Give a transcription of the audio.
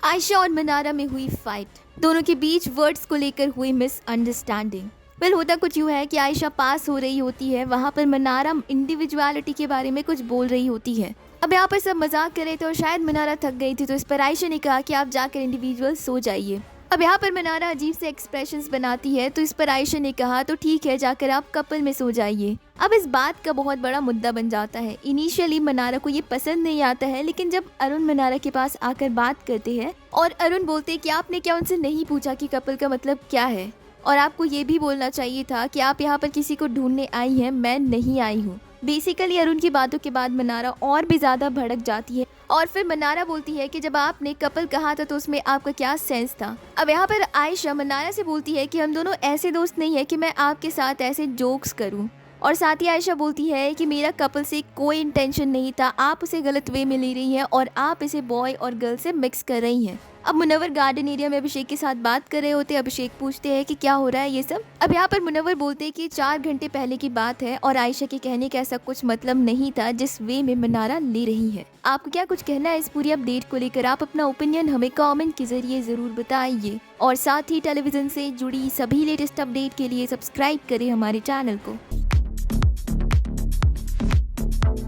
आयशा और मनारा में हुई फाइट, दोनों के बीच वर्ड्स को लेकर हुई मिसअंडरस्टैंडिंग। होता कुछ यूँ है कि आयशा पास हो रही होती है, वहाँ पर मनारा इंडिविजुअलिटी के बारे में कुछ बोल रही होती है। अब यहाँ पर सब मजाक कर रहे थे और शायद मनारा थक गई थी, तो इस पर आयशा ने कहा कि आप जाकर इंडिविजुअल सो जाइए। अब यहाँ पर मनारा अजीब से एक्सप्रेशंस बनाती है, तो इस पर आयशा ने कहा तो ठीक है, जाकर आप कपल में सो जाइए। अब इस बात का बहुत बड़ा मुद्दा बन जाता है। इनिशियली मनारा को ये पसंद नहीं आता है, लेकिन जब अरुण मनारा के पास आकर बात करते हैं और अरुण बोलते हैं कि आपने क्या उनसे नहीं पूछा कि कपल का मतलब क्या है, और आपको ये भी बोलना चाहिए था कि आप यहाँ पर किसी को ढूंढने आई हैं, मैं नहीं आई हूँ। बेसिकली अरुण की बातों के बाद मनारा और भी ज्यादा भड़क जाती है और फिर मनारा बोलती है कि जब आपने कपल कहा था तो उसमें आपका क्या सेंस था। अब यहाँ पर आयशा मनारा से बोलती है कि हम दोनों ऐसे दोस्त नहीं है कि मैं आपके साथ ऐसे जोक्स करूँ, और साथ ही आयशा बोलती है कि मेरा कपल से कोई इंटेंशन नहीं था, आप उसे गलत वे में ले रही हैं और आप इसे बॉय और गर्ल से मिक्स कर रही हैं। अब मुनव्वर गार्डन एरिया में अभिषेक के साथ बात कर रहे होते हैं। अभिषेक पूछते हैं कि क्या हो रहा है ये सब। अब यहाँ पर मुनव्वर बोलते हैं कि 4 घंटे पहले की बात है और आयशा के कहने का ऐसा कुछ मतलब नहीं था जिस वे में मनारा ले रही है। आपको क्या कुछ कहना है इस पूरी अपडेट को लेकर? आप अपना ओपिनियन हमें कमेंट के जरिए जरूर बताइए और साथ ही टेलीविजन से जुड़ी सभी लेटेस्ट अपडेट के लिए सब्सक्राइब करें हमारे चैनल को।